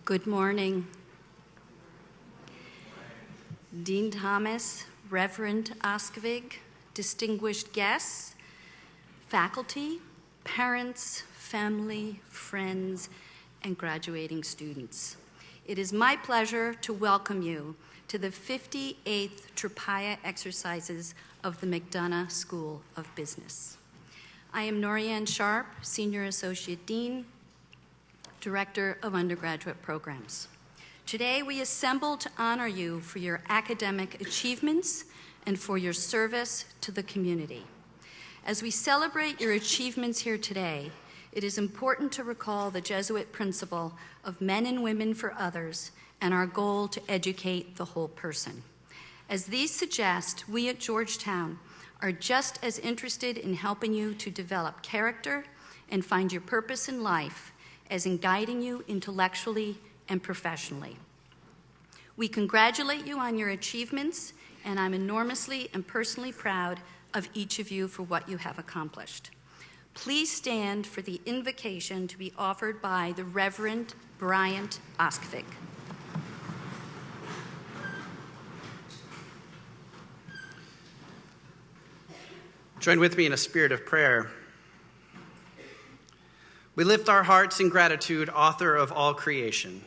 Good morning. Dean Thomas, Reverend Oskvig, distinguished guests, faculty, parents, family, friends, and graduating students. It is my pleasure to welcome you to the 58th Tropaia exercises of the McDonough School of Business. I am Norianne Sharp, Senior Associate Dean, Director of Undergraduate Programs. Today we assemble to honor you for your academic achievements and for your service to the community. As we celebrate your achievements here today, it is important to recall the Jesuit principle of men and women for others and our goal to educate the whole person. As these suggest, we at Georgetown are just as interested in helping you to develop character and find your purpose in life as in guiding you intellectually and professionally. We congratulate you on your achievements, and I'm enormously and personally proud of each of you for what you have accomplished. Please stand for the invocation to be offered by the Reverend Bryant Oskvig. Join with me in a spirit of prayer. We lift our hearts in gratitude, author of all creation,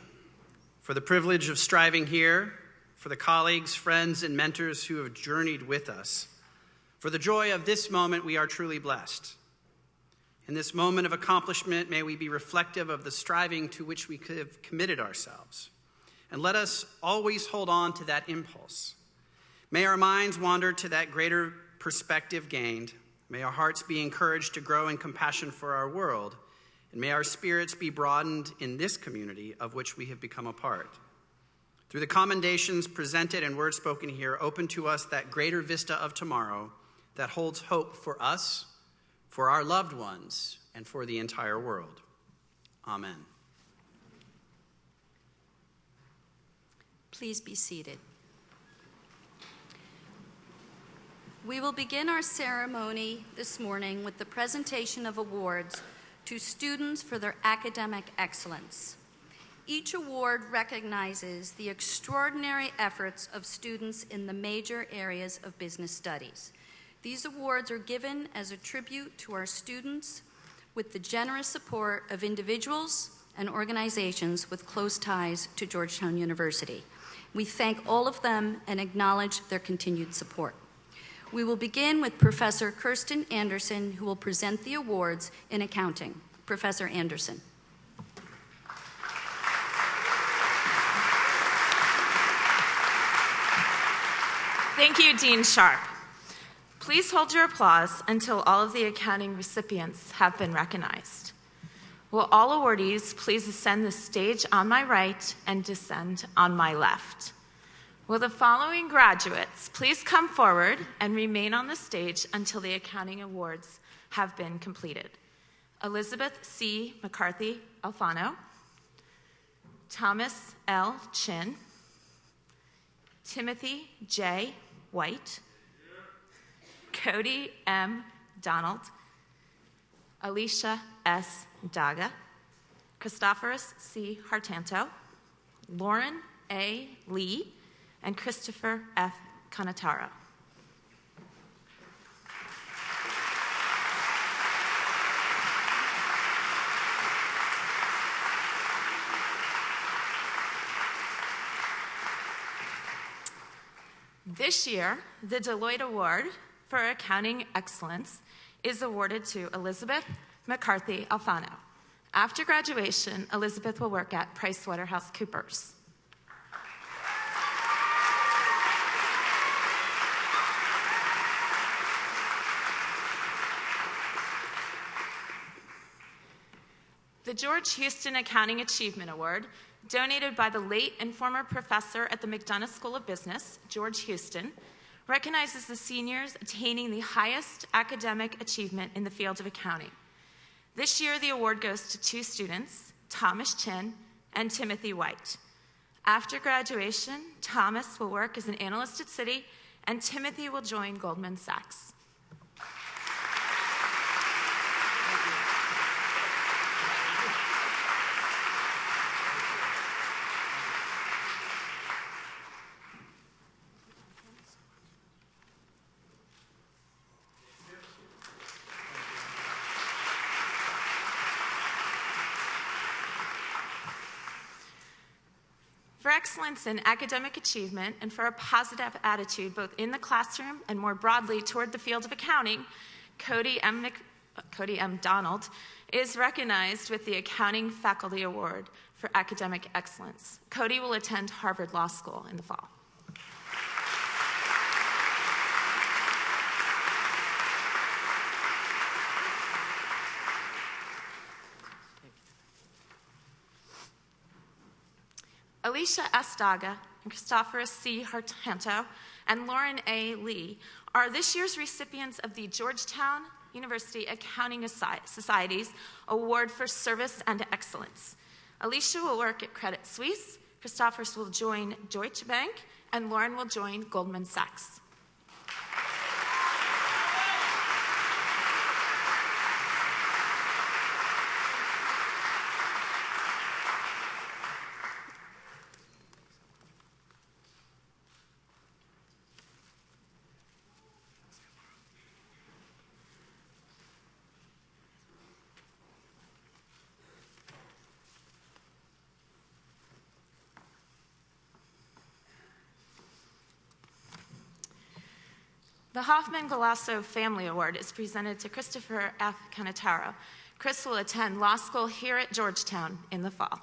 for the privilege of striving here, for the colleagues, friends, and mentors who have journeyed with us. For the joy of this moment, we are truly blessed. In this moment of accomplishment, may we be reflective of the striving to which we have committed ourselves. And let us always hold on to that impulse. May our minds wander to that greater perspective gained. May our hearts be encouraged to grow in compassion for our world. And may our spirits be broadened in this community of which we have become a part. Through the commendations presented and words spoken here, open to us that greater vista of tomorrow that holds hope for us, for our loved ones, and for the entire world. Amen. Please be seated. We will begin our ceremony this morning with the presentation of awards to students for their academic excellence. Each award recognizes the extraordinary efforts of students in the major areas of business studies. These awards are given as a tribute to our students with the generous support of individuals and organizations with close ties to Georgetown University. We thank all of them and acknowledge their continued support. We will begin with Professor Kirsten Anderson, who will present the awards in accounting. Professor Anderson. Thank you, Dean Sharp. Please hold your applause until all of the accounting recipients have been recognized. Will all awardees please ascend the stage on my right and descend on my left? Will the following graduates please come forward and remain on the stage until the accounting awards have been completed? Elizabeth C. McCarthy Alfano, Thomas L. Chin, Timothy J. White, Cody M. Donald, Alicia S. Daga, Christophorus C. Hartanto, Lauren A. Lee, and Christopher F. Canataro. This year, the Deloitte Award for Accounting Excellence is awarded to Elizabeth McCarthy Alfano. After graduation, Elizabeth will work at PricewaterhouseCoopers. The George Houston Accounting Achievement Award, donated by the late and former professor at the McDonough School of Business, George Houston, recognizes the seniors attaining the highest academic achievement in the field of accounting. This year, the award goes to two students, Thomas Chin and Timothy White. After graduation, Thomas will work as an analyst at Citi, and Timothy will join Goldman Sachs. For excellence in academic achievement and for a positive attitude both in the classroom and more broadly toward the field of accounting, Cody M. Donald is recognized with the Accounting Faculty Award for Academic Excellence. Cody will attend Harvard Law School in the fall. Alicia S. Daga and Christopher C. Hartanto and Lauren A. Lee are this year's recipients of the Georgetown University Accounting Society's Award for Service and Excellence. Alicia will work at Credit Suisse, Christopher will join Deutsche Bank, and Lauren will join Goldman Sachs. The Hoffman-Galasso Family Award is presented to Christopher F. Canataro. Chris will attend law school here at Georgetown in the fall.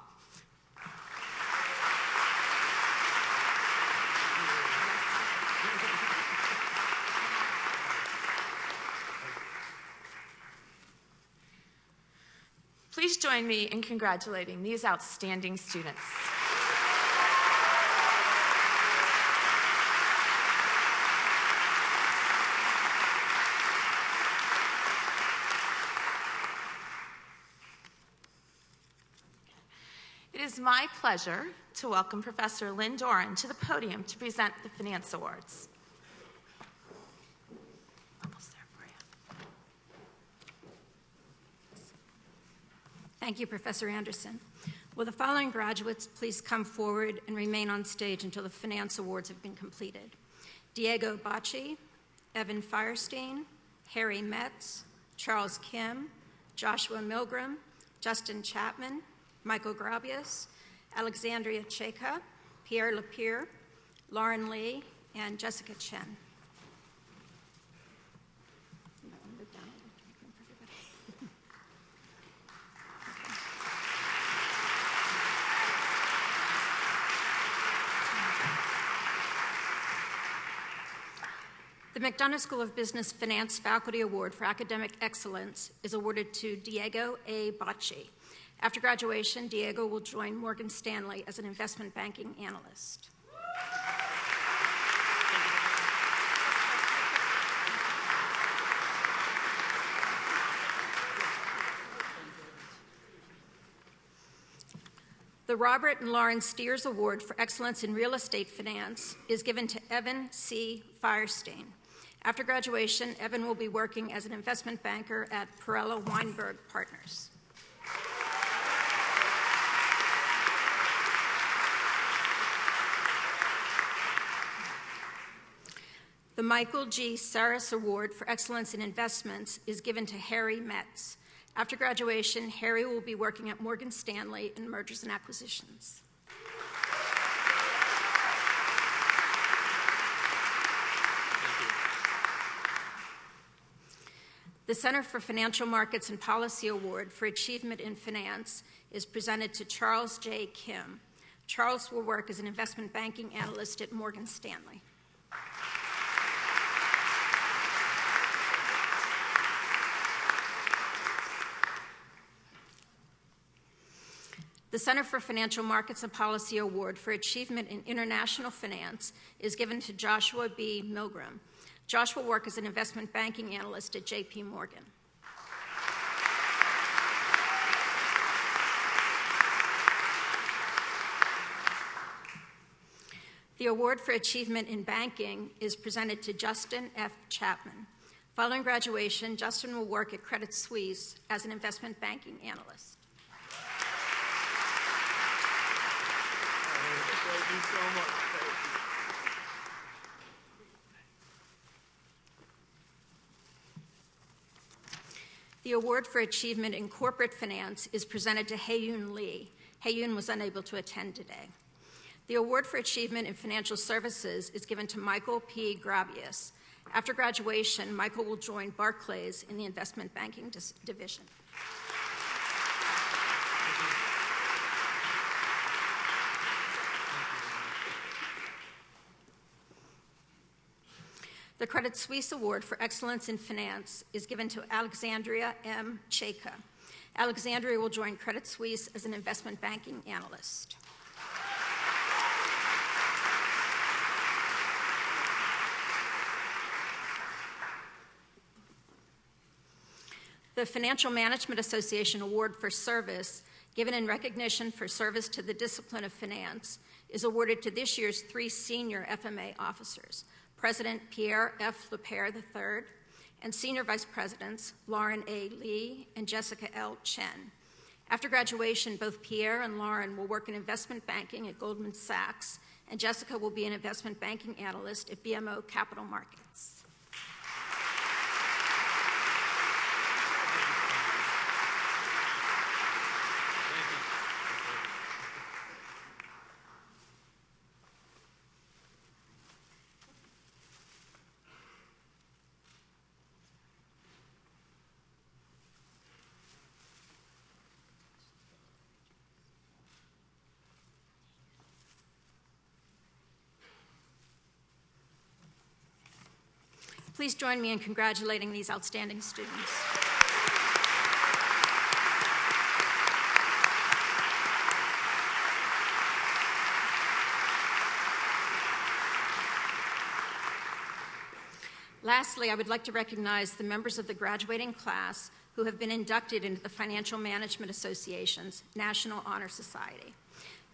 Please join me in congratulating these outstanding students. It is my pleasure to welcome Professor Lynn Doran to the podium to present the Finance Awards. Almost there for you. Thank you, Professor Anderson. Will the following graduates please come forward and remain on stage until the Finance Awards have been completed? Diego Bacci, Evan Firestein, Harry Metz, Charles Kim, Joshua Milgram, Justin Chapman, Michael Grabius, Alexandria Cheka, Pierre Lapierre, Lauren Lee, and Jessica Chen. The McDonough School of Business Finance Faculty Award for Academic Excellence is awarded to Diego A. Bacci. After graduation, Diego will join Morgan Stanley as an investment banking analyst. The Robert and Lauren Steers Award for Excellence in Real Estate Finance is given to Evan C. Firestein. After graduation, Evan will be working as an investment banker at Perella Weinberg Partners. The Michael G. Saris Award for Excellence in Investments is given to Harry Metz. After graduation, Harry will be working at Morgan Stanley in mergers and acquisitions. The Center for Financial Markets and Policy Award for Achievement in Finance is presented to Charles J. Kim. Charles will work as an investment banking analyst at Morgan Stanley. The Center for Financial Markets and Policy Award for Achievement in International Finance is given to Joshua B. Milgram. Joshua will work as an investment banking analyst at J.P. Morgan. The award for achievement in banking is presented to Justin F. Chapman. Following graduation, Justin will work at Credit Suisse as an investment banking analyst. Thank you so much. The award for achievement in corporate finance is presented to Hae-Yoon Lee. Hae-Yoon was unable to attend today. The award for achievement in financial services is given to Michael P. Grabius. After graduation, Michael will join Barclays in the investment banking division. The Credit Suisse Award for Excellence in Finance is given to Alexandria M. Cheka. Alexandria will join Credit Suisse as an investment banking analyst. The Financial Management Association Award for Service, given in recognition for service to the discipline of finance, is awarded to this year's 3 senior FMA officers, President Pierre F. Lepere III, and Senior Vice Presidents Lauren A. Lee and Jessica L. Chen. After graduation, both Pierre and Lauren will work in investment banking at Goldman Sachs, and Jessica will be an investment banking analyst at BMO Capital Markets. Please join me in congratulating these outstanding students. Lastly, I would like to recognize the members of the graduating class who have been inducted into the Financial Management Association's National Honor Society.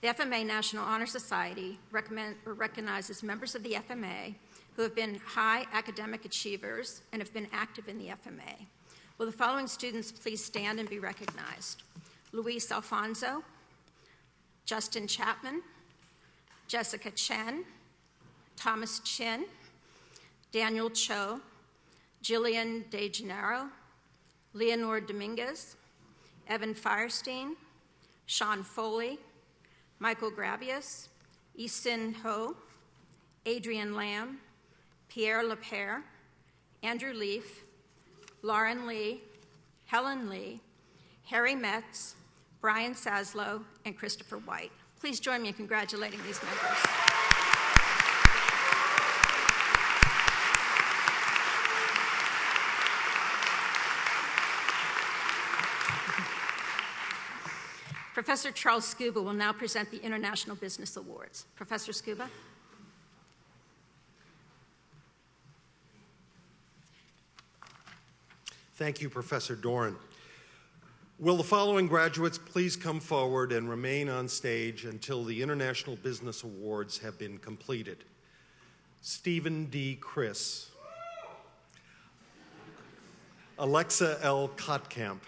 The FMA National Honor Society recognizes members of the FMA who have been high academic achievers and have been active in the FMA. Will the following students please stand and be recognized? Luis Alfonso, Justin Chapman, Jessica Chen, Thomas Chin, Daniel Cho, Jillian De Gennaro, Leonor Dominguez, Evan Firestein, Sean Foley, Michael Grabius, Yisin Ho, Adrian Lamb, Pierre Lepere, Andrew Leaf, Lauren Lee, Helen Lee, Harry Metz, Brian Saslow, and Christopher White. Please join me in congratulating these members. Professor Charles Scuba will now present the International Business Awards. Professor Scuba. Thank you, Professor Doran. Will the following graduates please come forward and remain on stage until the International Business Awards have been completed? Stephen D. Chris, Alexa L. Kotkamp,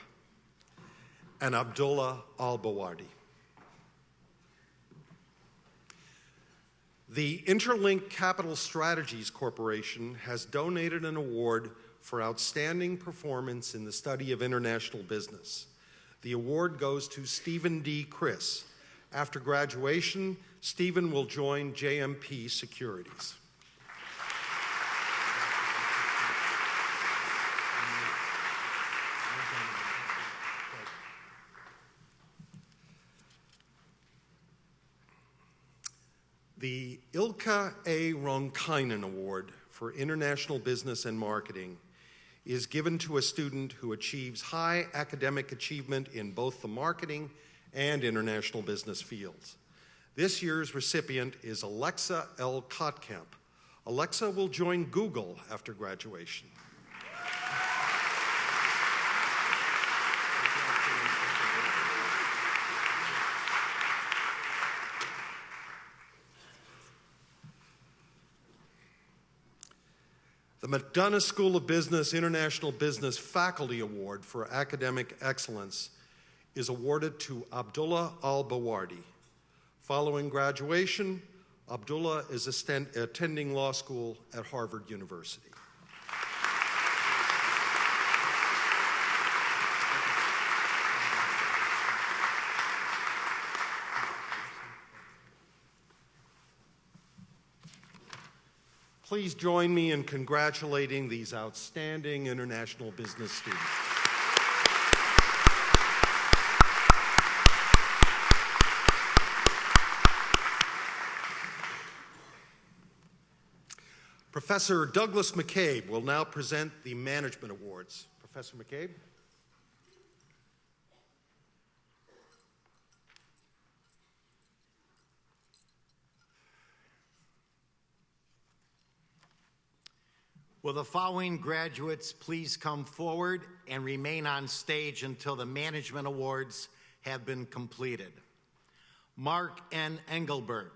and Abdullah Al-Bawardi. The Interlink Capital Strategies Corporation has donated an award for outstanding performance in the study of international business. The award goes to Stephen D. Chris. After graduation, Stephen will join JMP Securities. The Ilkka A. Ronkainen Award for International Business and Marketing is given to a student who achieves high academic achievement in both the marketing and international business fields. This year's recipient is Alexa L. Kotkamp. Alexa will join Google after graduation. The McDonough School of Business International Business Faculty Award for Academic Excellence is awarded to Abdullah Al-Bawardi. Following graduation, Abdullah is attending law school at Harvard University. Please join me in congratulating these outstanding international business students. Professor Douglas McCabe will now present the Management Awards. Professor McCabe. Will the following graduates please come forward and remain on stage until the Management Awards have been completed? Mark N. Engelberg,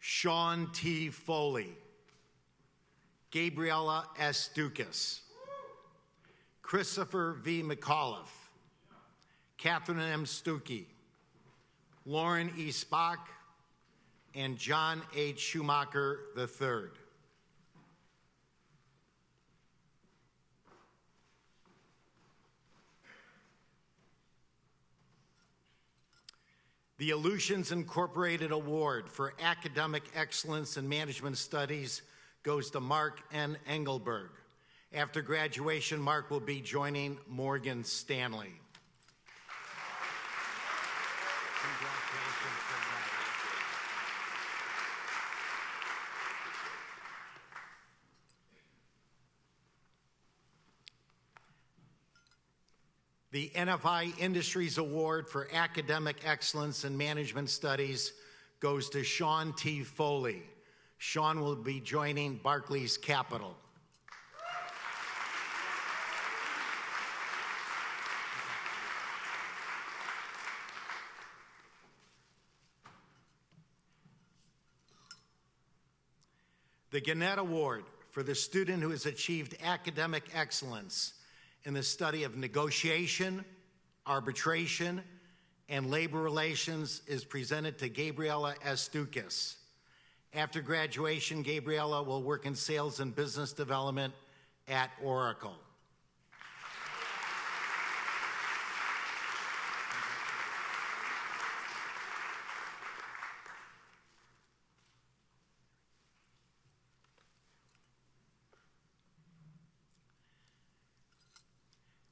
Sean T. Foley, Gabriella S. Dukas, Christopher V. McAuliffe, Catherine M. Stuckey, Lauren E. Spock, and John H. Schumacher III. The Aleutians Incorporated Award for Academic Excellence in Management Studies goes to Mark N. Engelberg. After graduation, Mark will be joining Morgan Stanley. The NFI Industries Award for Academic Excellence in Management Studies goes to Sean T. Foley. Sean will be joining Barclays Capital. The Gannett Award for the student who has achieved academic excellence in the study of negotiation, arbitration, and labor relations is presented to Gabriella S. Dukas. After graduation, Gabriella will work in sales and business development at Oracle.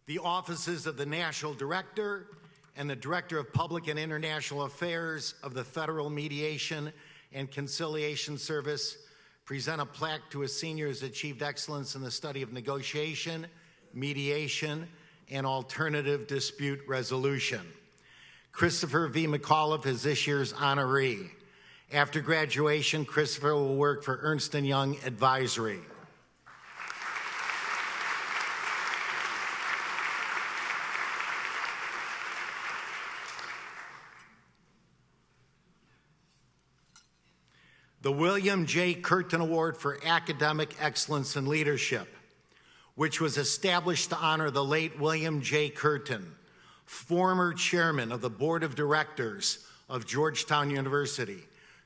The offices of the National Director and the Director of Public and International Affairs of the Federal Mediation and Conciliation Service present a plaque to a senior who has achieved excellence in the study of negotiation, mediation, and alternative dispute resolution. Christopher V. McAuliffe is this year's honoree. After graduation, Christopher will work for Ernst & Young Advisory. The William J. Curtin Award for Academic Excellence in Leadership, which was established to honor the late William J. Curtin, former chairman of the Board of Directors of Georgetown University,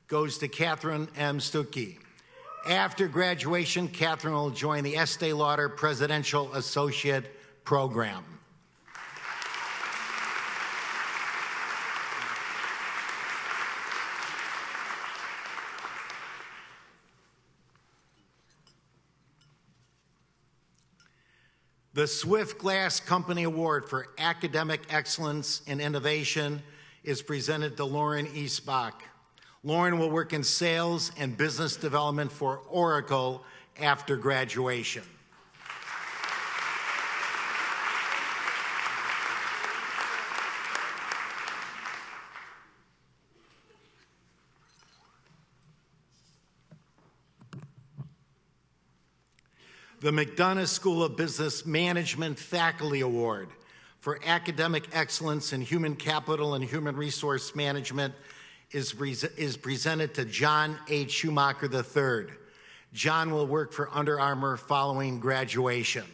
goes to Catherine M. Stuckey. After graduation, Catherine will join the Estee Lauder Presidential Associate Program. The Swift Glass Company Award for Academic Excellence and Innovation is presented to Lauren E. Spock. Lauren will work in sales and business development for Oracle after graduation. The McDonough School of Business Management Faculty Award for Academic Excellence in Human Capital and Human Resource Management is presented to John H. Schumacher III. John will work for Under Armour following graduation.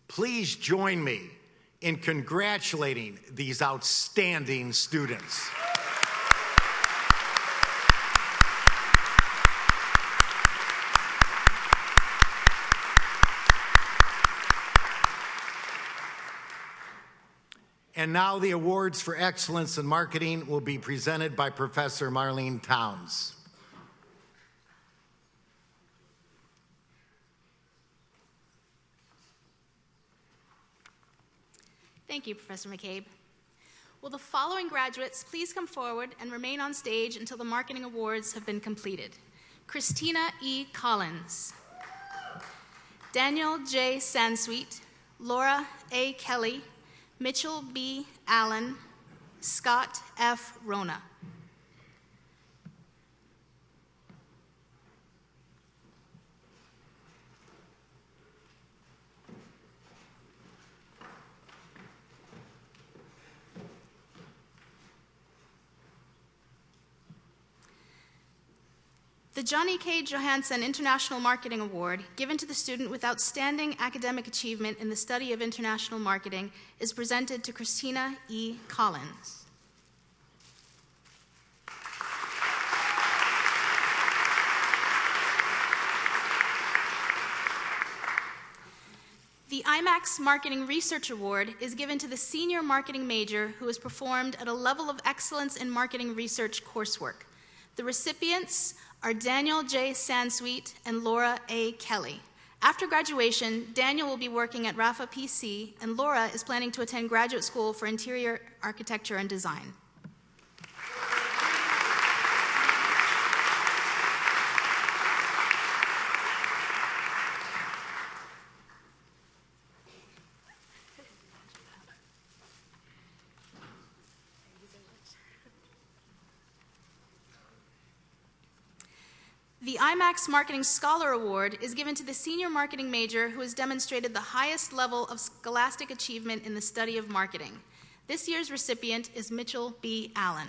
Please join me in congratulating these outstanding students. And now the awards for excellence in marketing will be presented by Professor Marlene Towns. Thank you, Professor McCabe. Will the following graduates please come forward and remain on stage until the marketing awards have been completed? Christina E. Collins, Daniel J. Sansweet, Laura A. Kelly, Mitchell B. Allen, Scott F. Rona. The Johnny K. Johansson International Marketing Award, given to the student with outstanding academic achievement in the study of international marketing, is presented to Christina E. Collins. The IMAX Marketing Research Award is given to the senior marketing major who has performed at a level of excellence in marketing research coursework. The recipients are Daniel J. Sansweet and Laura A. Kelly. After graduation, Daniel will be working at Rafa PC, and Laura is planning to attend graduate school for interior architecture and design. The IMAX Marketing Scholar Award is given to the senior marketing major who has demonstrated the highest level of scholastic achievement in the study of marketing. This year's recipient is Mitchell B. Allen.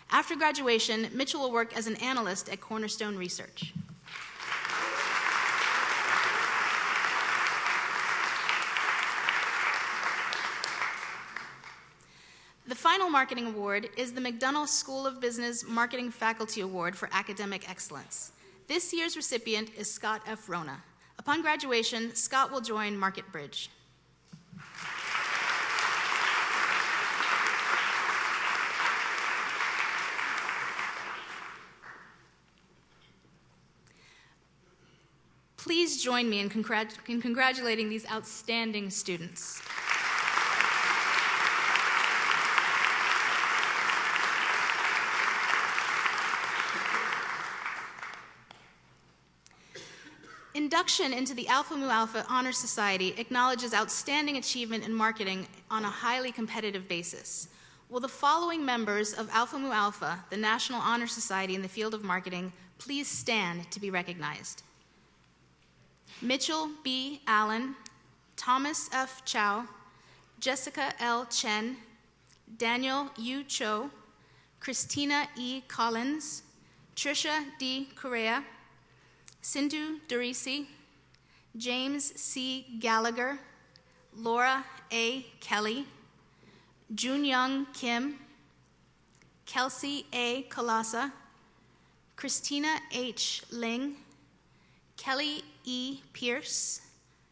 After graduation, Mitchell will work as an analyst at Cornerstone Research. The final marketing award is the McDonough School of Business Marketing Faculty Award for Academic Excellence. This year's recipient is Scott F. Rona. Upon graduation, Scott will join MarketBridge. Please join me in congratulating these outstanding students. Induction into the Alpha Mu Alpha Honor Society acknowledges outstanding achievement in marketing on a highly competitive basis. Will the following members of Alpha Mu Alpha, the National Honor Society in the field of marketing, please stand to be recognized? Mitchell B. Allen, Thomas F. Chow, Jessica L. Chen, Daniel U. Cho, Christina E. Collins, Trisha D. Correa, Sindhu Durisi, James C. Gallagher, Laura A. Kelly, Junyoung Kim, Kelsey A. Kalasa, Christina H. Ling, Kelly E. Pierce,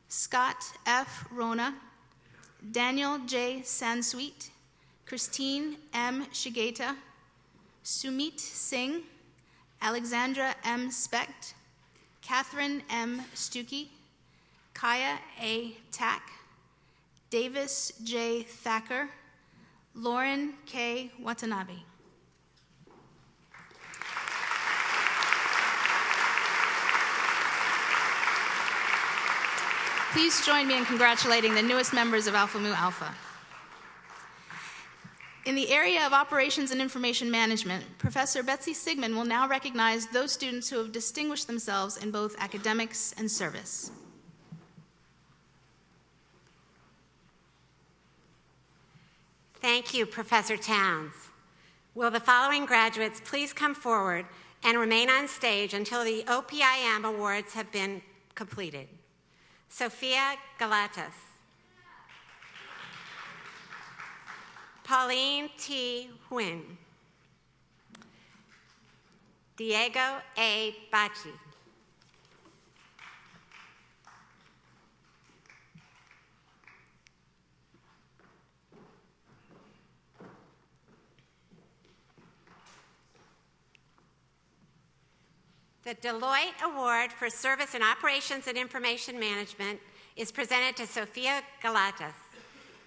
Scott F. Rona, Daniel J. Sansweet, Christine M. Shigeta, Sumit Singh, Alexandra M. Specht, Catherine M. Stuckey, Kaya A. Tack, Davis J. Thacker, Lauren K. Watanabe. Please join me in congratulating the newest members of Alpha Mu Alpha. In the area of operations and information management, Professor Betsy Sigmund will now recognize those students who have distinguished themselves in both academics and service. Thank you, Professor Towns. Will the following graduates please come forward and remain on stage until the OPIM awards have been completed? Sophia Galatas. Pauline T. Huynh. Diego A. Bacci. The Deloitte Award for Service in Operations and Information Management is presented to Sophia Galatas.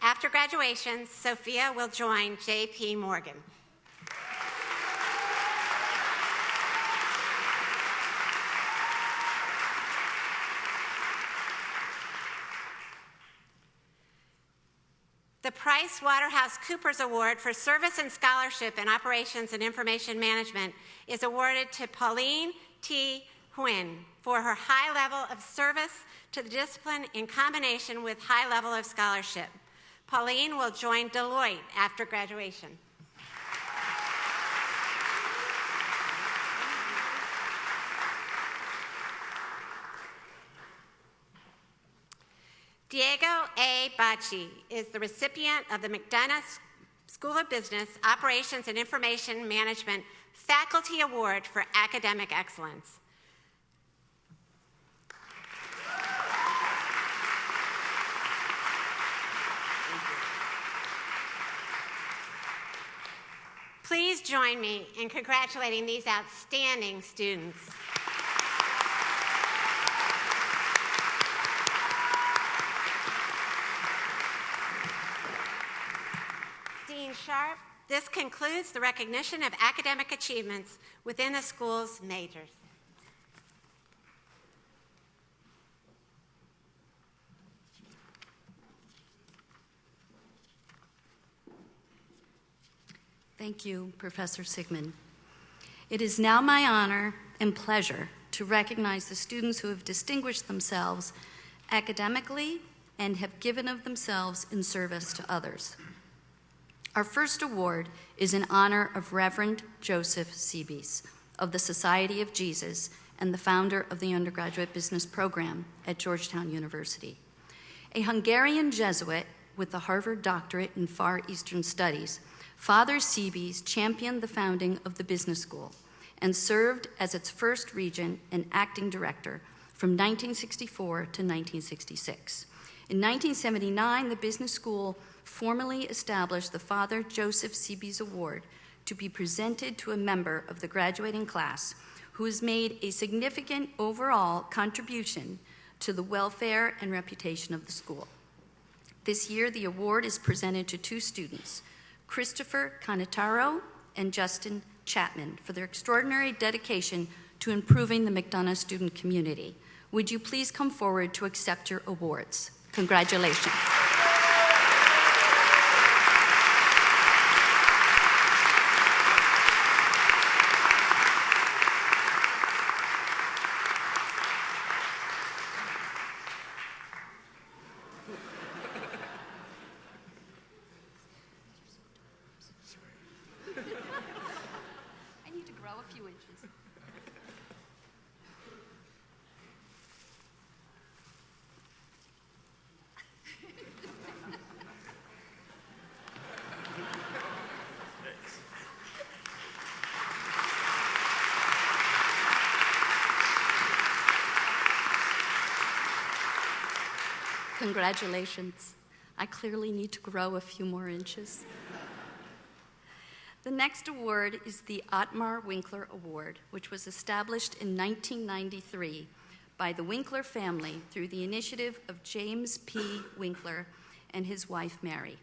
After graduation, Sophia will join J.P. Morgan. The PricewaterhouseCoopers Award for Service and Scholarship in Operations and Information Management is awarded to Pauline T. Huynh for her high level of service to the discipline in combination with high level of scholarship. Pauline will join Deloitte after graduation. Diego A. Bacci is the recipient of the McDonough School of Business, Operations and Information Management Faculty Award for Academic Excellence. Please join me in congratulating these outstanding students. Dean Sharp, this concludes the recognition of academic achievements within the school's majors. Thank you, Professor Sigmund. It is now my honor and pleasure to recognize the students who have distinguished themselves academically and have given of themselves in service to others. Our first award is in honor of Reverend Joseph Seebies of the Society of Jesus and the founder of the Undergraduate Business Program at Georgetown University. A Hungarian Jesuit with the Harvard Doctorate in Far Eastern Studies, Father Seebies championed the founding of the business school and served as its first regent and acting director from 1964 to 1966. In 1979, the business school formally established the Father Joseph Seebies Award to be presented to a member of the graduating class who has made a significant overall contribution to the welfare and reputation of the school. This year, the award is presented to two students, Christopher Canataro and Justin Chapman, for their extraordinary dedication to improving the McDonough student community. Would you please come forward to accept your awards? Congratulations. I need to grow a few inches. Congratulations. I clearly need to grow a few more inches. The next award is the Ottmar Winkler Award, which was established in 1993 by the Winkler family through the initiative of James P. Winkler and his wife, Mary.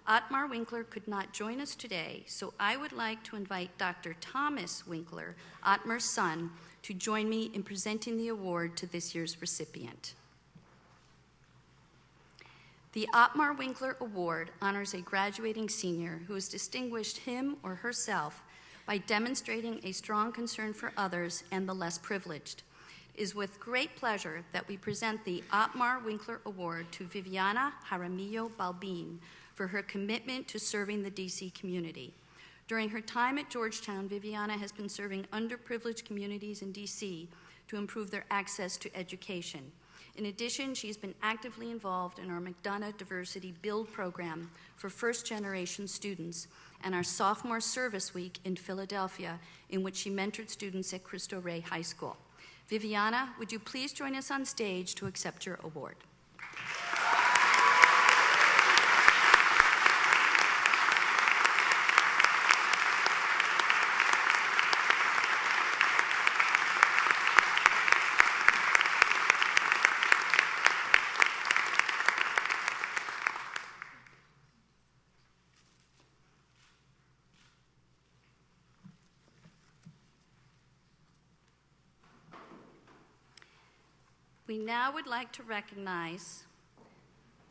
Ottmar Winkler could not join us today, so I would like to invite Dr. Thomas Winkler, Ottmar's son, to join me in presenting the award to this year's recipient. The Ottmar Winkler Award honors a graduating senior who has distinguished him or herself by demonstrating a strong concern for others and the less privileged. It is with great pleasure that we present the Ottmar Winkler Award to Viviana Jaramillo Balbin for her commitment to serving the DC community. During her time at Georgetown, Viviana has been serving underprivileged communities in DC to improve their access to education. In addition, she's been actively involved in our McDonough Diversity Build program for first-generation students and our Sophomore Service Week in Philadelphia, in which she mentored students at Cristo Rey High School. Viviana, would you please join us on stage to accept your award? We now would like to recognize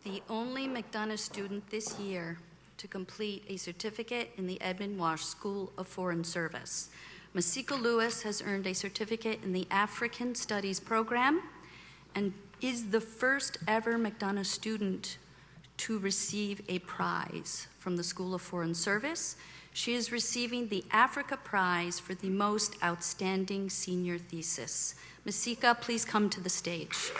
the only McDonough student this year to complete a certificate in the Edmund Wash School of Foreign Service. Masika Lewis has earned a certificate in the African Studies program and is the first ever McDonough student to receive a prize from the School of Foreign Service. She is receiving the Africa Prize for the most outstanding senior thesis. Masika, please come to the stage.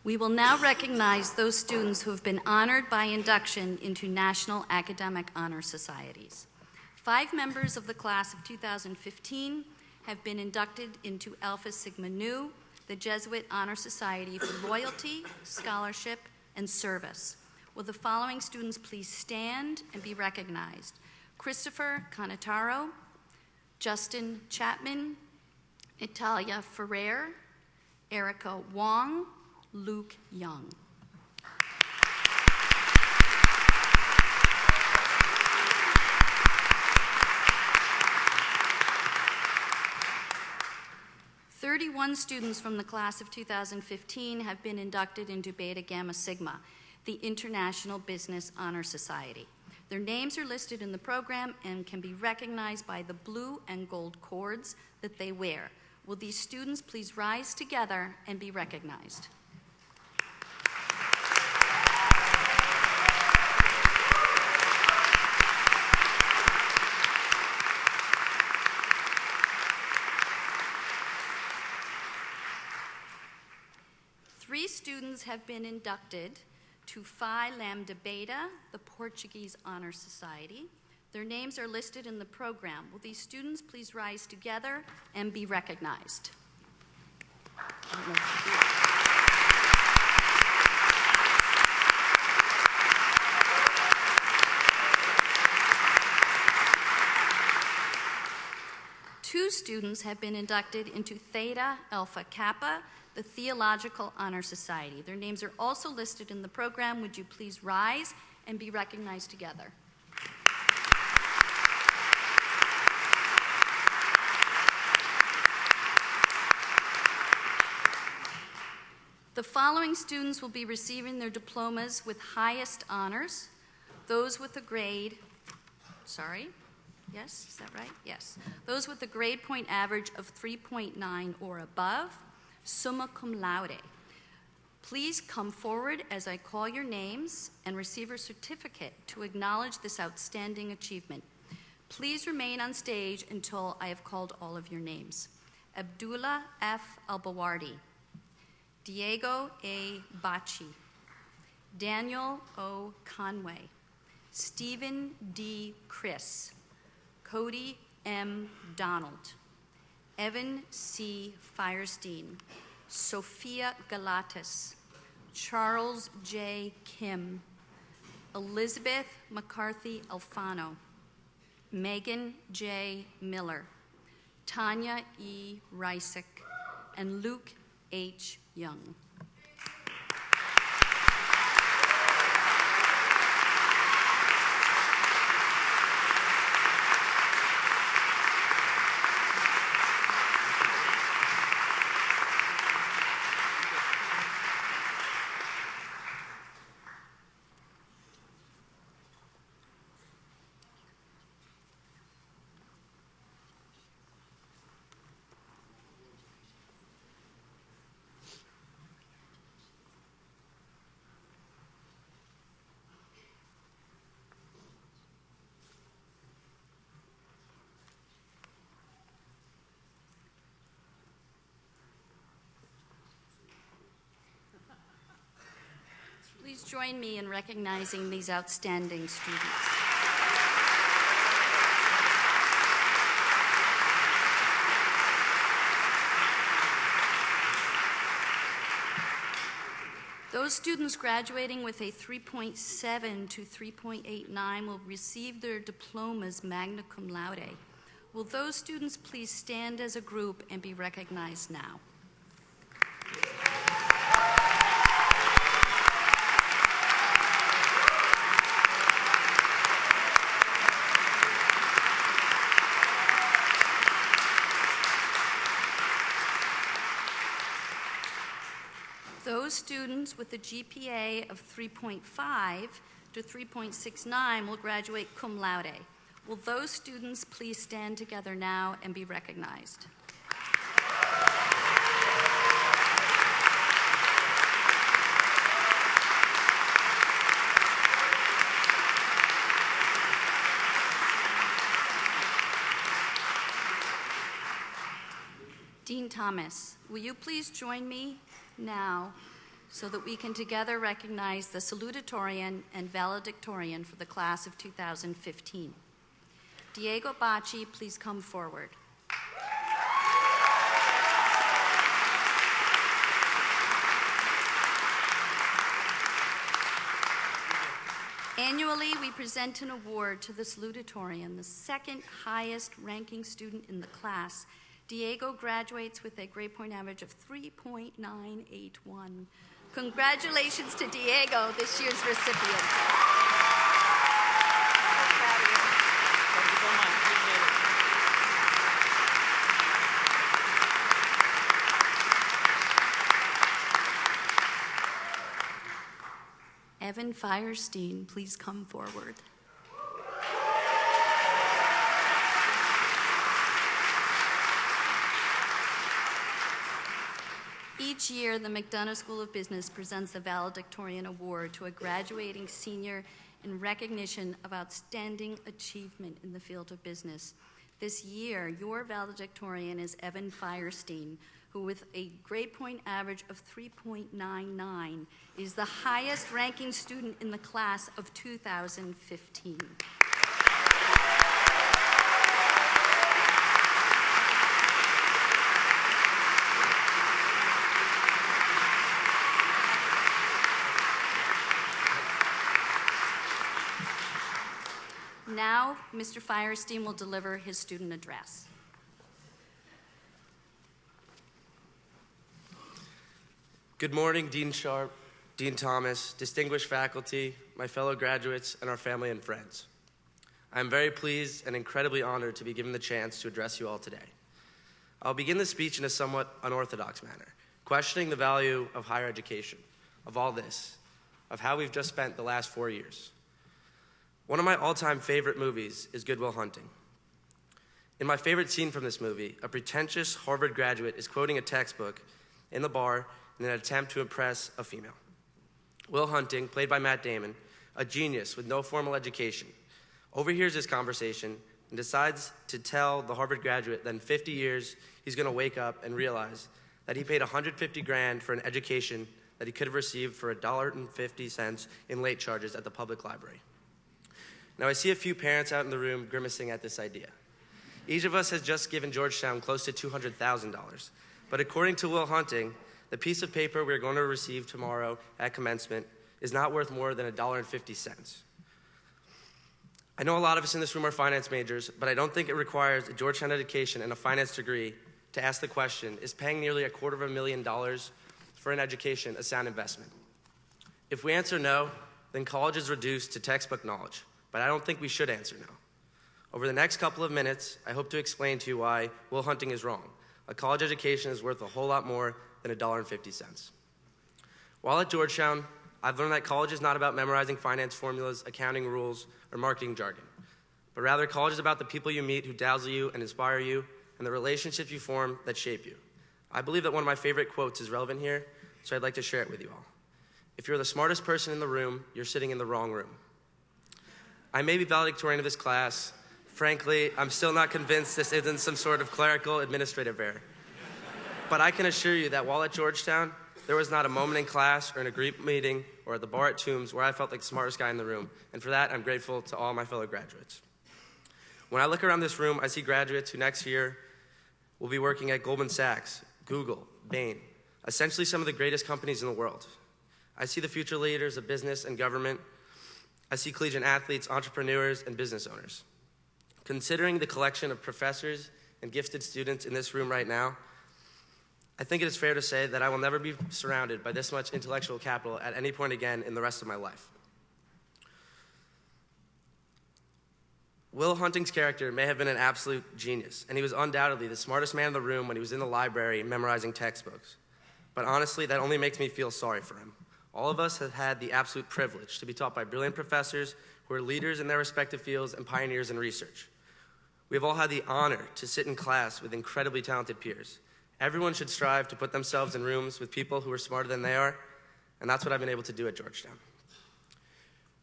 We will now recognize those students who have been honored by induction into National Academic Honor Societies. 5 members of the class of 2015 have been inducted into Alpha Sigma Nu, the Jesuit Honor Society for Loyalty, Scholarship, and Service. Will the following students please stand and be recognized? Christopher Canataro, Justin Chapman, Italia Ferrer, Erica Wong, Luke Young. "31 students from the class of 2015 have been inducted into Beta Gamma Sigma, the International Business Honor Society. Their names are listed in the program and can be recognized by the blue and gold cords that they wear. Will these students please rise together and be recognized? Three students have been inducted to Phi Lambda Beta, the Portuguese Honor Society. Their names are listed in the program. Will these students please rise together and be recognized? Two students have been inducted into Theta Alpha Kappa, the Theological Honor Society. Their names are also listed in the program. Would you please rise and be recognized together? The following students will be receiving their diplomas with highest honors. Those with a grade, yes, is that right? Yes. Those with a grade point average of 3.9 or above, summa cum laude. Please come forward as I call your names and receive a certificate to acknowledge this outstanding achievement. Please remain on stage until I have called all of your names. Abdullah F. Albawardi, Diego A. Bacci, Daniel O. Conway, Stephen D. Chris, Cody M. Donald, Evan C. Firestein, Sophia Galatas, Charles J. Kim, Elizabeth McCarthy Alfano, Megan J. Miller, Tanya E. Reisick, and Luke H. Young. Please join me in recognizing these outstanding students. Those Those students graduating with a 3.7 to 3.89 will receive their diplomas magna cum laude. Will those students please stand as a group and be recognized now? Those students with a GPA of 3.5 to 3.69 will graduate cum laude. Will those students please stand together now and be recognized? Dean Thomas, will you please join me now so that we can together recognize the salutatorian and valedictorian for the class of 2015. Diego Bacci, please come forward. Annually, we present an award to the salutatorian, the second highest ranking student in the class. Diego graduates with a grade point average of 3.981. Congratulations to Diego, this year's recipient. So proud of you. Thank you so much. Appreciate it. Evan Firestein, please come forward. Each year, the McDonough School of Business presents the Valedictorian Award to a graduating senior in recognition of outstanding achievement in the field of business. This year, your valedictorian is Evan Firestein, who with a grade point average of 3.99 is the highest ranking student in the class of 2015. Now, Mr. Firestein will deliver his student address. Good morning, Dean Sharp, Dean Thomas, distinguished faculty, my fellow graduates, and our family and friends. I am very pleased and incredibly honored to be given the chance to address you all today. I'll begin the speech in a somewhat unorthodox manner, questioning the value of higher education, of all this, of how we've just spent the last 4 years. One of my all-time favorite movies is Good Will Hunting. In my favorite scene from this movie, a pretentious Harvard graduate is quoting a textbook in the bar in an attempt to impress a female. Will Hunting, played by Matt Damon, a genius with no formal education, overhears this conversation and decides to tell the Harvard graduate that in 50 years he's going to wake up and realize that he paid $150,000 for an education that he could have received for $1.50 in late charges at the public library. Now, I see a few parents out in the room grimacing at this idea. Each of us has just given Georgetown close to $200,000. But according to Will Hunting, the piece of paper we're going to receive tomorrow at commencement is not worth more than $1.50. I know a lot of us in this room are finance majors, but I don't think it requires a Georgetown education and a finance degree to ask the question, is paying nearly $250,000 for an education a sound investment? If we answer no, then college is reduced to textbook knowledge. But I don't think we should answer no. Over the next couple of minutes, I hope to explain to you why Will Hunting is wrong. A college education is worth a whole lot more than $1.50. While at Georgetown, I've learned that college is not about memorizing finance formulas, accounting rules, or marketing jargon, but rather college is about the people you meet who dazzle you and inspire you, and the relationships you form that shape you. I believe that one of my favorite quotes is relevant here, so I'd like to share it with you all. If you're the smartest person in the room, you're sitting in the wrong room. I may be valedictorian of this class. Frankly, I'm still not convinced this isn't some sort of clerical administrative error. But I can assure you that while at Georgetown, there was not a moment in class or in a group meeting or at the bar at Toombs where I felt like the smartest guy in the room. And for that, I'm grateful to all my fellow graduates. When I look around this room, I see graduates who next year will be working at Goldman Sachs, Google, Bain, essentially some of the greatest companies in the world. I see the future leaders of business and government. I see collegiate athletes, entrepreneurs, and business owners. Considering the collection of professors and gifted students in this room right now, I think it is fair to say that I will never be surrounded by this much intellectual capital at any point again in the rest of my life. Will Hunting's character may have been an absolute genius, and he was undoubtedly the smartest man in the room when he was in the library memorizing textbooks. But honestly, that only makes me feel sorry for him. All of us have had the absolute privilege to be taught by brilliant professors who are leaders in their respective fields and pioneers in research. We have all had the honor to sit in class with incredibly talented peers. Everyone should strive to put themselves in rooms with people who are smarter than they are, and that's what I've been able to do at Georgetown.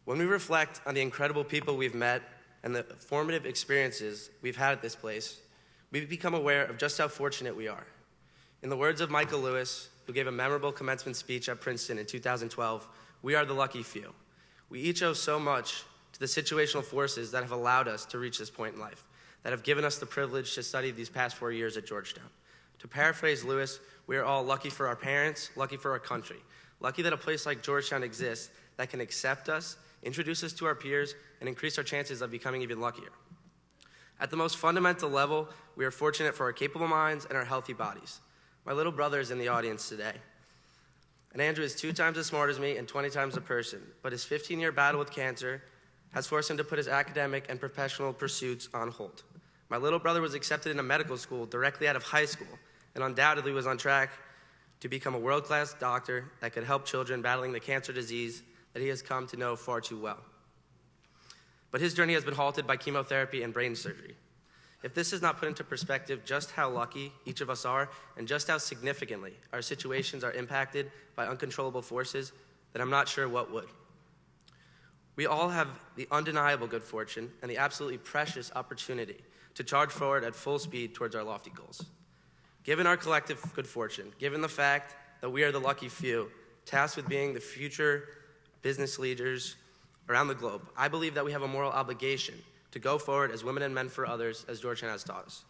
When we reflect on the incredible people we've met and the formative experiences we've had at this place, we become aware of just how fortunate we are. In the words of Michael Lewis, who gave a memorable commencement speech at Princeton in 2012, we are the lucky few. We each owe so much to the situational forces that have allowed us to reach this point in life, that have given us the privilege to study these past 4 years at Georgetown. To paraphrase Lewis, we are all lucky for our parents, lucky for our country, lucky that a place like Georgetown exists that can accept us, introduce us to our peers, and increase our chances of becoming even luckier. At the most fundamental level, we are fortunate for our capable minds and our healthy bodies. My little brother is in the audience today. And Andrew is 2 times as smart as me and 20 times a person, but his 15-year battle with cancer has forced him to put his academic and professional pursuits on hold. My little brother was accepted into medical school directly out of high school and undoubtedly was on track to become a world-class doctor that could help children battling the cancer disease that he has come to know far too well. But his journey has been halted by chemotherapy and brain surgery. If this does not put into perspective just how lucky each of us are and just how significantly our situations are impacted by uncontrollable forces, then I'm not sure what would. We all have the undeniable good fortune and the absolutely precious opportunity to charge forward at full speed towards our lofty goals. Given our collective good fortune, given the fact that we are the lucky few, tasked with being the future business leaders around the globe, I believe that we have a moral obligation to go forward as women and men for others, as Georgetown has taught us.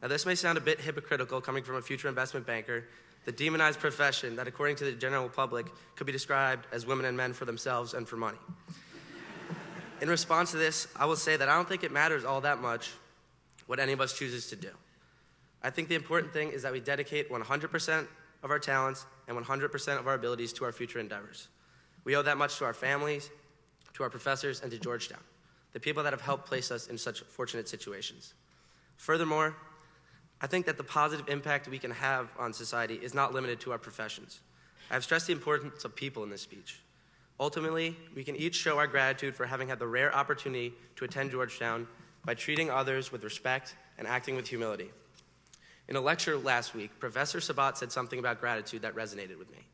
Now, this may sound a bit hypocritical coming from a future investment banker, the demonized profession that, according to the general public, could be described as women and men for themselves and for money. In response to this, I will say that I don't think it matters all that much what any of us chooses to do. I think the important thing is that we dedicate 100% of our talents and 100% of our abilities to our future endeavors. We owe that much to our families, to our professors, and to Georgetown, the people that have helped place us in such fortunate situations. Furthermore, I think that the positive impact we can have on society is not limited to our professions. I have stressed the importance of people in this speech. Ultimately, we can each show our gratitude for having had the rare opportunity to attend Georgetown by treating others with respect and acting with humility. In a lecture last week, Professor Sabat said something about gratitude that resonated with me.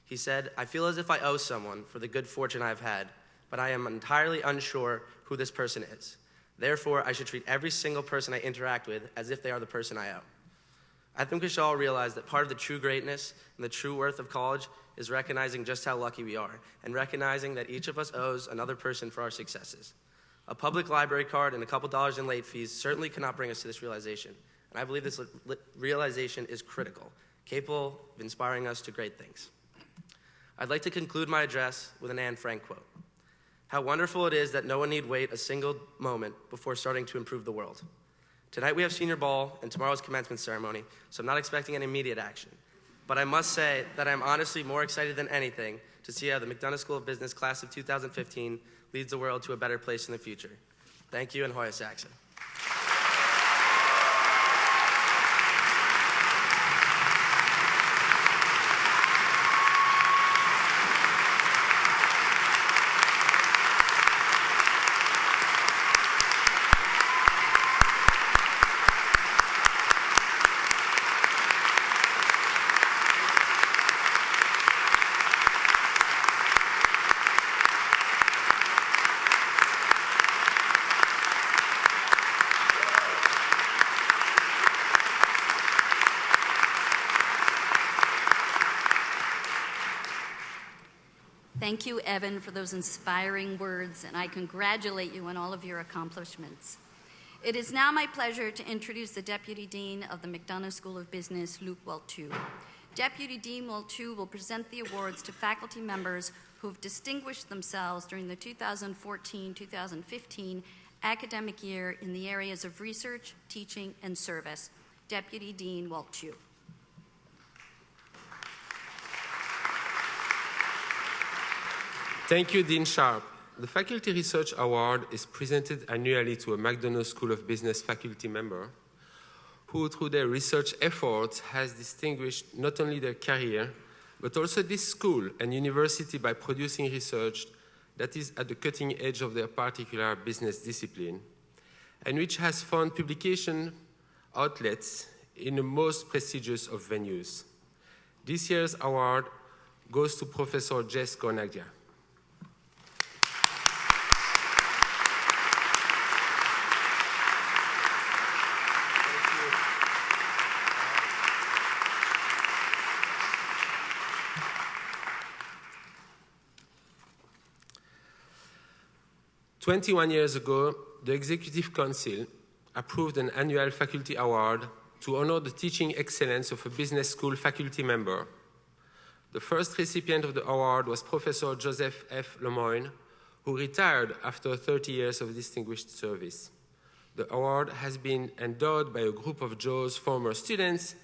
He said, "I feel as if I owe someone for the good fortune I've had, but I am entirely unsure who this person is. Therefore, I should treat every single person I interact with as if they are the person I owe." I think we should all realize that part of the true greatness and the true worth of college is recognizing just how lucky we are and recognizing that each of us owes another person for our successes. A public library card and a couple dollars in late fees certainly cannot bring us to this realization, and I believe this realization is critical, capable of inspiring us to great things. I'd like to conclude my address with an Anne Frank quote. "How wonderful it is that no one need wait a single moment before starting to improve the world." Tonight we have senior ball and tomorrow's commencement ceremony, so I'm not expecting any immediate action. But I must say that I'm honestly more excited than anything to see how the McDonough School of Business class of 2015 leads the world to a better place in the future. Thank you, and Hoya Saxon. Thank you, Evan, for those inspiring words, and I congratulate you on all of your accomplishments. It is now my pleasure to introduce the Deputy Dean of the McDonough School of Business, Luc Waltu. Deputy Dean Waltu will present the awards to faculty members who have distinguished themselves during the 2014-2015 academic year in the areas of research, teaching, and service. Deputy Dean Waltu. Thank you, Dean Sharp. The Faculty Research Award is presented annually to a McDonough School of Business faculty member who, through their research efforts, has distinguished not only their career, but also this school and university by producing research that is at the cutting edge of their particular business discipline, and which has found publication outlets in the most prestigious of venues. This year's award goes to Professor Jess Cornaglia. 21 years ago, the Executive Council approved an annual faculty award to honor the teaching excellence of a business school faculty member. The first recipient of the award was Professor Joseph F. Lemoyne, who retired after 30 years of distinguished service. The award has been endowed by a group of Joe's former students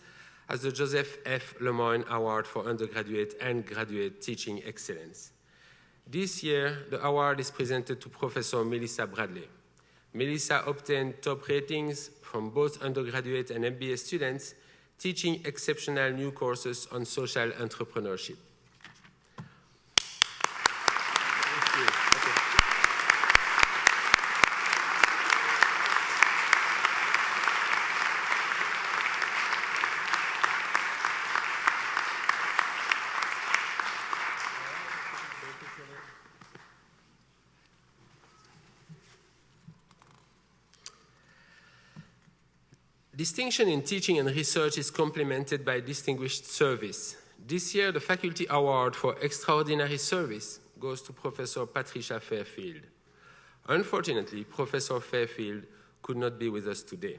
as the Joseph F. Lemoyne Award for Undergraduate and Graduate Teaching Excellence. This year, the award is presented to Professor Melissa Bradley. Melissa obtained top ratings from both undergraduate and MBA students teaching exceptional new courses on social entrepreneurship. Distinction in teaching and research is complemented by distinguished service. This year, the Faculty Award for Extraordinary Service goes to Professor Patricia Fairfield. Unfortunately, Professor Fairfield could not be with us today.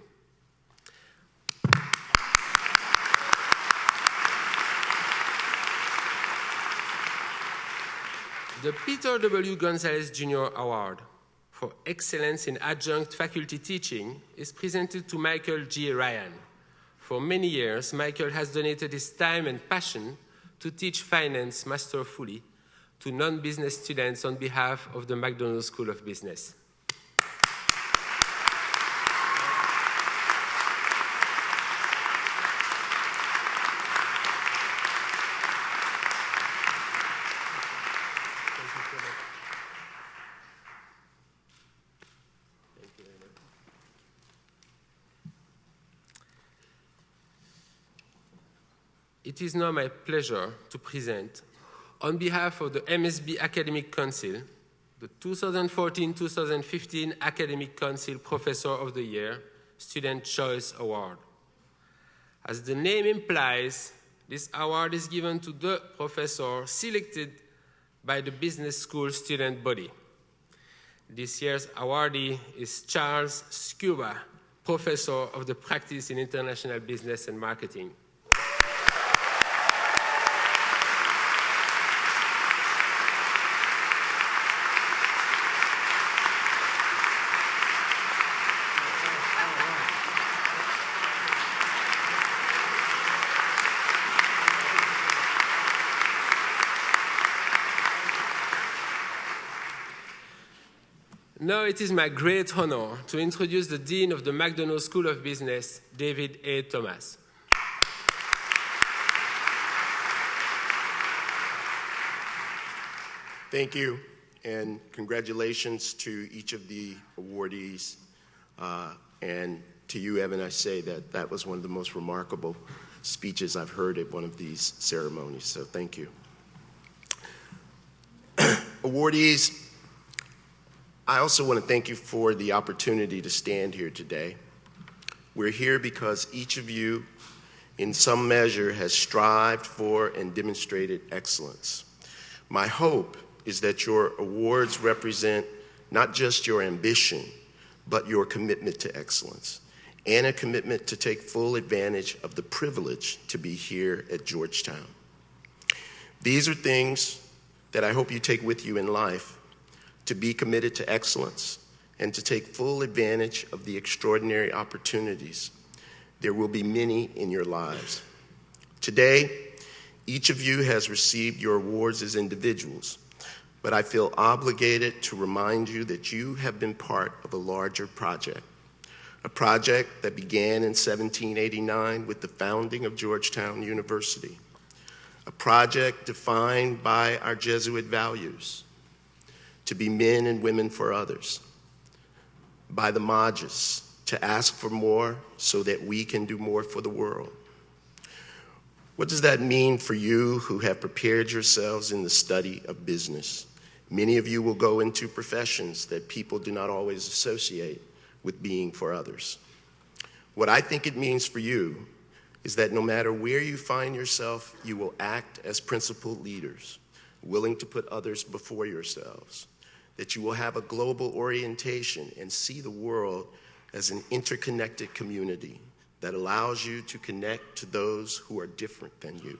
The Peter W. Gonzalez Jr. Award for Excellence in Adjunct Faculty Teaching is presented to Michael G. Ryan. For many years, Michael has donated his time and passion to teach finance masterfully to non-business students on behalf of the McDonough School of Business. It is now my pleasure to present, on behalf of the MSB Academic Council, the 2014-2015 Academic Council Professor of the Year Student Choice Award. As the name implies, this award is given to the professor selected by the business school student body. This year's awardee is Charles Scuba, Professor of the Practice in International Business and Marketing. Now it is my great honor to introduce the Dean of the McDonough School of Business, David A. Thomas. Thank you, and congratulations to each of the awardees. And to you, Evan, I say that that was one of the most remarkable speeches I've heard at one of these ceremonies, so thank you. Awardees, I also want to thank you for the opportunity to stand here today. We're here because each of you, in some measure, has strived for and demonstrated excellence. My hope is that your awards represent not just your ambition, but your commitment to excellence. and a commitment to take full advantage of the privilege to be here at Georgetown. These are things that I hope you take with you in life, to be committed to excellence and to take full advantage of the extraordinary opportunities. There will be many in your lives. Today, each of you has received your awards as individuals, but I feel obligated to remind you that you have been part of a larger project, a project that began in 1789 with the founding of Georgetown University, a project defined by our Jesuit values, to be men and women for others, by the Majas, to ask for more so that we can do more for the world. What does that mean for you who have prepared yourselves in the study of business? Many of you will go into professions that people do not always associate with being for others. What I think it means for you is that no matter where you find yourself, you will act as principled leaders, willing to put others before yourselves, that you will have a global orientation and see the world as an interconnected community that allows you to connect to those who are different than you,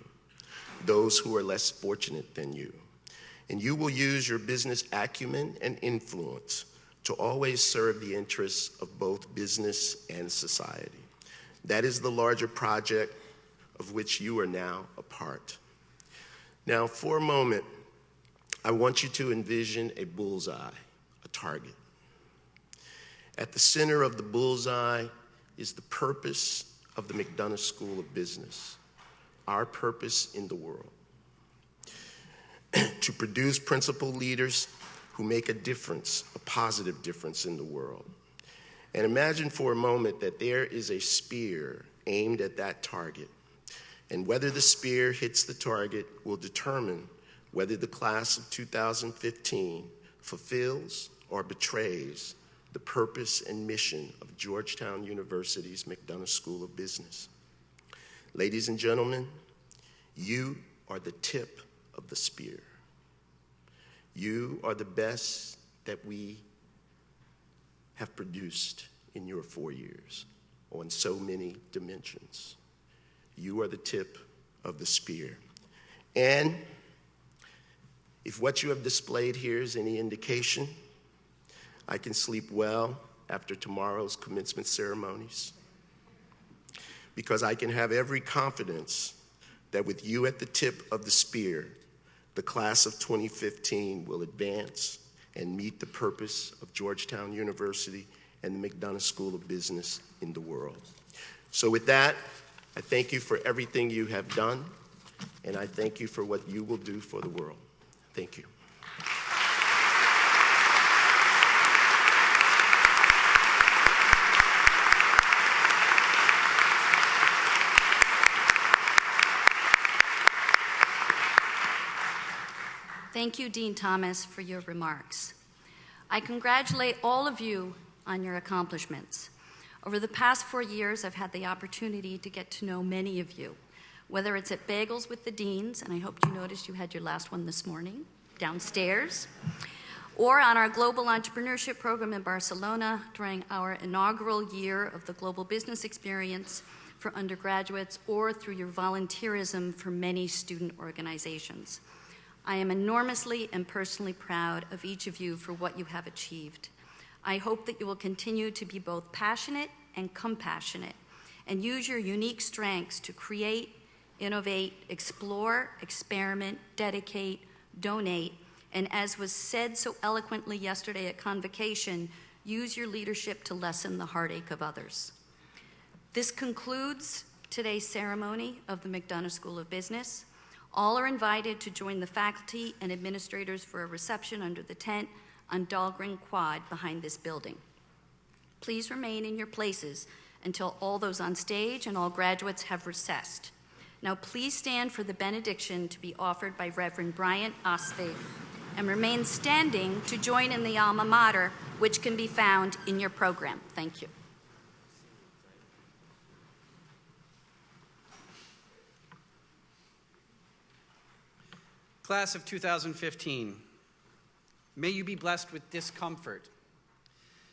those who are less fortunate than you. And you will use your business acumen and influence to always serve the interests of both business and society. That is the larger project of which you are now a part. Now, for a moment, I want you to envision a bullseye, a target. At the center of the bullseye is the purpose of the McDonough School of Business, our purpose in the world, to produce principled leaders who make a difference, a positive difference in the world. And imagine for a moment that there is a spear aimed at that target, and whether the spear hits the target will determine whether the class of 2015 fulfills or betrays the purpose and mission of Georgetown University's McDonough School of Business. Ladies and gentlemen, you are the tip of the spear. You are the best that we have produced in your 4 years on so many dimensions. You are the tip of the spear. And if what you have displayed here is any indication, I can sleep well after tomorrow's commencement ceremonies, because I can have every confidence that with you at the tip of the spear, the class of 2015 will advance and meet the purpose of Georgetown University and the McDonough School of Business in the world. So with that, I thank you for everything you have done, and I thank you for what you will do for the world. Thank you. Thank you, Dean Thomas, for your remarks. I congratulate all of you on your accomplishments. Over the past 4 years, I've had the opportunity to get to know many of you, whether it's at Bagels with the Deans, and I hope you noticed you had your last one this morning downstairs, or on our Global Entrepreneurship Program in Barcelona during our inaugural year of the Global Business Experience for undergraduates, or through your volunteerism for many student organizations. I am enormously and personally proud of each of you for what you have achieved. I hope that you will continue to be both passionate and compassionate, and use your unique strengths to create, innovate, explore, experiment, dedicate, donate, and as was said so eloquently yesterday at Convocation, use your leadership to lessen the heartache of others. This concludes today's ceremony of the McDonough School of Business. All are invited to join the faculty and administrators for a reception under the tent on Dahlgren Quad behind this building. Please remain in your places until all those on stage and all graduates have recessed. Now please stand for the benediction to be offered by Reverend Bryant Osvig, and remain standing to join in the alma mater, which can be found in your program. Thank you. Class of 2015, may you be blessed with discomfort.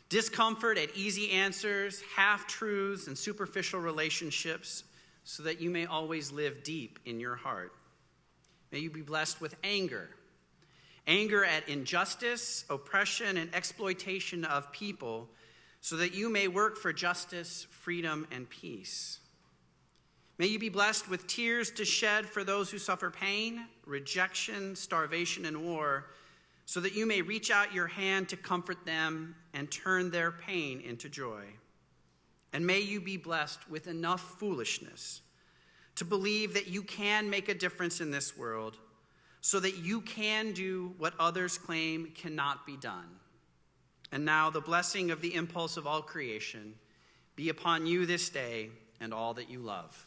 discomfort at easy answers, half-truths, and superficial relationships, so that you may always live deep in your heart. May you be blessed with anger at injustice, oppression, and exploitation of people, so that you may work for justice, freedom, and peace. May you be blessed with tears to shed for those who suffer pain, rejection, starvation, and war, so that you may reach out your hand to comfort them and turn their pain into joy. And may you be blessed with enough foolishness to believe that you can make a difference in this world, so that you can do what others claim cannot be done. And now the blessing of the impulse of all creation be upon you this day and all that you love.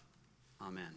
Amen.